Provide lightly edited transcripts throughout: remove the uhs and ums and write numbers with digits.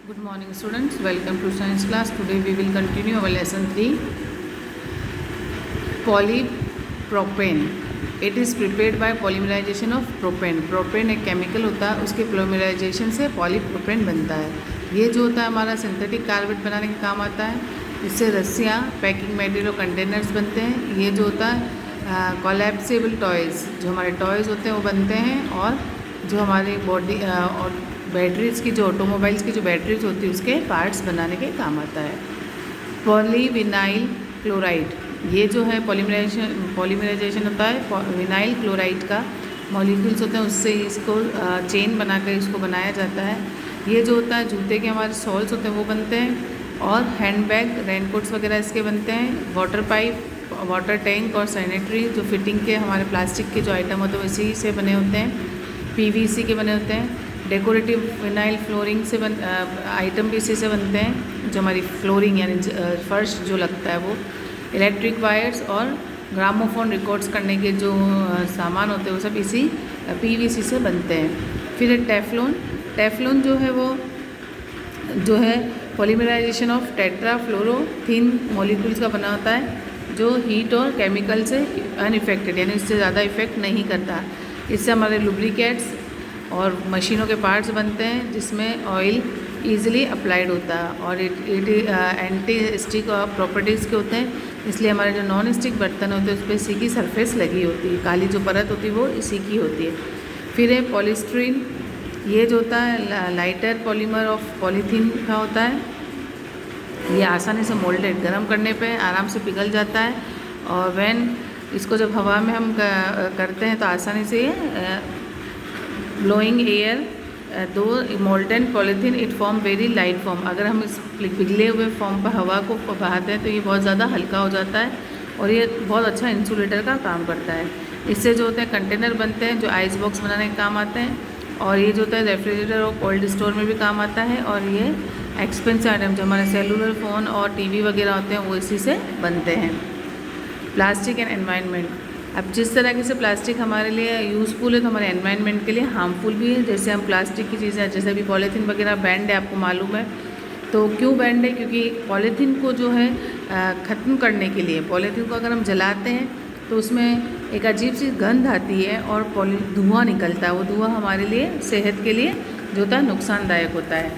Good morning students, welcome to science class. Today we will continue our lesson 3, polypropane. It is prepared by polymerization of propane. Propane एक chemical होता है, उसके polymerisation से पॉलीप्रोपेन बनता है। ये जो होता है हमारा सिंथेटिक कार्बेट बनाने के काम आता है। इससे रस्सियाँ, पैकिंग मटेरियल और कंटेनर्स बनते हैं। ये जो होता है कोलैप्सिबल टॉयज़, जो हमारे टॉयज़ होते हैं वो बनते हैं। और जो हमारी बॉडी और बैटरीज़ की, जो ऑटोमोबाइल्स की जो बैटरीज होती है उसके पार्ट्स बनाने के काम आता है। पॉलीविनाइल क्लोराइड, ये जो है पॉलीमराइजेशन होता है विनाइल क्लोराइड का मॉलिक्यूल्स होते हैं, उससे इसको चेन बनाकर इसको बनाया जाता है। ये जो होता है जूते के हमारे सोल्स होते हैं वो बनते हैं। और हैंडबैग, रेनकोट्स वगैरह इसके बनते हैं। वाटर पाइप, वाटर टैंक और सैनिटरी जो फिटिंग के हमारे प्लास्टिक के जो आइटम होते हैं इसी से बने होते हैं। पीवीसी के बने होते हैं। डेकोरेटिव विनाइल फ्लोरिंग से आइटम भी इसी से बनते हैं, जो हमारी फ्लोरिंग यानी फर्श जो लगता है वो। इलेक्ट्रिक वायर्स और ग्रामोफोन रिकॉर्ड्स करने के जो सामान होते हैं वो सब इसी पीवीसी से बनते हैं। फिर टेफ्लॉन, टेफ्लॉन जो है वो जो है पॉलीमराइजेशन ऑफ टेट्राफ्लोरोथीन मॉलिक्यूल्स का बना होता है, जो हीट और केमिकल से अनइफेक्टेड यानी इससे ज़्यादा इफेक्ट नहीं करता। इससे हमारे लुब्रिकेट्स और मशीनों के पार्ट्स बनते हैं, जिसमें ऑयल ईजिली अप्लाइड होता है। और इट एंटी स्टिक प्रॉपर्टीज़ के होते हैं, इसलिए हमारे जो नॉन स्टिक बर्तन होते हैं उस पर इसी की सरफेस लगी होती है, काली जो परत होती है वो इसी की होती है। फिर है पॉलीस्टीरीन, ये जो होता है लाइटर पॉलीमर ऑफ पॉलीथीन का होता है। ये आसानी से मोल्डेड, गर्म करने पे आराम से पिघल जाता है। और व्हेन इसको जब हवा में हम करते हैं तो आसानी से ब्लोइंग एयर दो molten polythene it form very light form. अगर हम इस पिघले हुए फॉर्म पर हवा को बहाते हैं तो ये बहुत ज़्यादा हल्का हो जाता है और ये बहुत अच्छा इंसुलेटर का काम करता है। इससे जो होते हैं कंटेनर बनते हैं जो आइस बॉक्स बनाने के काम आते हैं। और ये जो होता है रेफ्रिजरेटर और कोल्ड स्टोर में भी काम आता है। और ये एक्सपेंसिव आइटम जो हमारे सेलुलर फ़ोन और टीवी वगैरह होते हैं वो इसी से बनते हैं। प्लास्टिक एंड एनवायरनमेंट, अब जिस तरह से प्लास्टिक हमारे लिए यूज़फुल है तो हमारे एनवायरनमेंट के लिए हार्मफुल भी है। जैसे हम प्लास्टिक की चीज़ें, जैसे अभी पॉलीथीन वगैरह बैंड है, आपको मालूम है। तो क्यों बैंड है? क्योंकि पॉलीथीन को जो है ख़त्म करने के लिए, पॉलीथीन को अगर हम जलाते हैं तो उसमें एक अजीब सी गंध आती है और धुआं निकलता है। वो धुआं हमारे लिए, सेहत के लिए जो होता है नुकसानदायक होता है।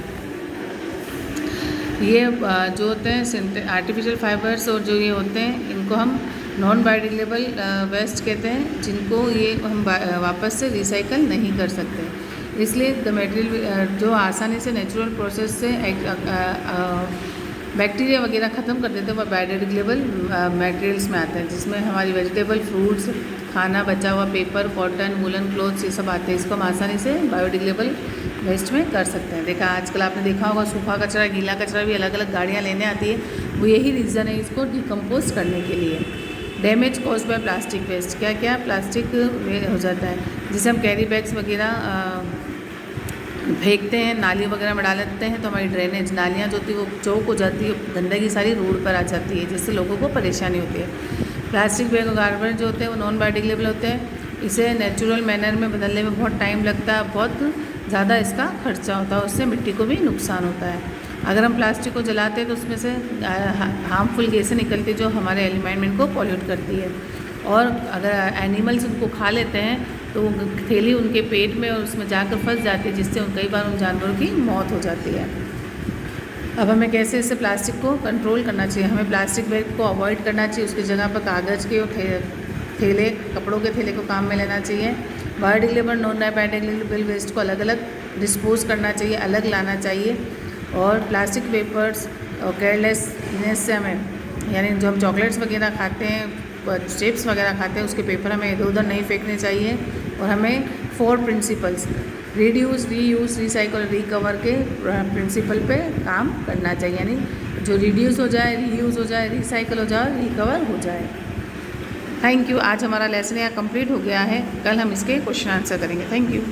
ये जो होते हैं आर्टिफिशियल फाइबर्स और जो ये होते हैं इनको हम नॉन बायोडिग्रेडेबल वेस्ट कहते हैं, जिनको ये हम वापस से रिसाइकल नहीं कर सकते। इसलिए द मटेरियल जो आसानी से नेचुरल प्रोसेस से बैक्टीरिया वगैरह ख़त्म कर देते हैं, वह बायोडिग्रेडेबल मटेरियल्स में आते हैं, जिसमें हमारी वेजिटेबल, फ्रूट्स, खाना, बचा हुआ पेपर, कॉटन, वुलन क्लॉथ्स ये सब आते हैं। इसको हम आसानी से बायोडिग्रेडेबल वेस्ट में कर सकते हैं। देखा आजकल आपने देखा होगा सूखा कचरा, गीला कचरा भी अलग अलग गाड़ियाँ लेने आती है, वो यही रीज़न है इसको डिकम्पोज करने के लिए। Damage cause by plastic waste, क्या क्या प्लास्टिक हो जाता है, जिसे हम कैरी बैग्स वगैरह फेंकते हैं, नाली वगैरह में डाल देते हैं तो हमारी ड्रेनेज नालियाँ जो होती है वो चौक हो जाती है, गंदगी सारी रोड पर आ जाती है, जिससे लोगों को परेशानी होती है। प्लास्टिक बैग और गार्बेज जो होते हैं वो नॉन बायोडिग्रेडेबल होते हैं। इसे नेचुरल मैनर में बदलने में बहुत टाइम लगता है, बहुत ज़्यादा इसका खर्चा होता है, उससे मिट्टी को भी नुकसान होता है। अगर हम प्लास्टिक को जलाते हैं तो उसमें से हार्मफुल गैसें निकलती है जो हमारे एनवायरनमेंट को पॉल्यूट करती है। और अगर एनिमल्स उनको खा लेते हैं तो वो थैली उनके पेट में और उसमें जाकर फंस जाती है, जिससे कई बार उन जानवरों की मौत हो जाती है। अब हमें कैसे इससे प्लास्टिक को कंट्रोल करना चाहिए? हमें प्लास्टिक बैग को अवॉइड करना चाहिए, उसकी जगह पर कागज़ के और थैले, कपड़ों के थैले को काम में लेना चाहिए। बायोडिग्रेडेबल, नॉन बायोडिग्रेडेबल वेस्ट को अलग अलग डिस्पोज करना चाहिए, अलग लाना चाहिए। और प्लास्टिक पेपर्स और केयरलेसनेस से हमें, यानी जो हम चॉकलेट्स वगैरह खाते हैं, चिप्स वगैरह खाते हैं, उसके पेपर हमें इधर उधर नहीं फेंकने चाहिए। और हमें 4 principles reduce, reuse, recycle, recover के प्रिंसिपल पे काम करना चाहिए, यानी जो रिड्यूस हो जाए, रीयूज़ हो जाए, रिसाइकल हो जाए, रिकवर हो जाए। Thank you. आज हमारा लेसन यहाँ कंप्लीट हो गया है, कल हम इसके क्वेश्चन आंसर करेंगे। Thank you.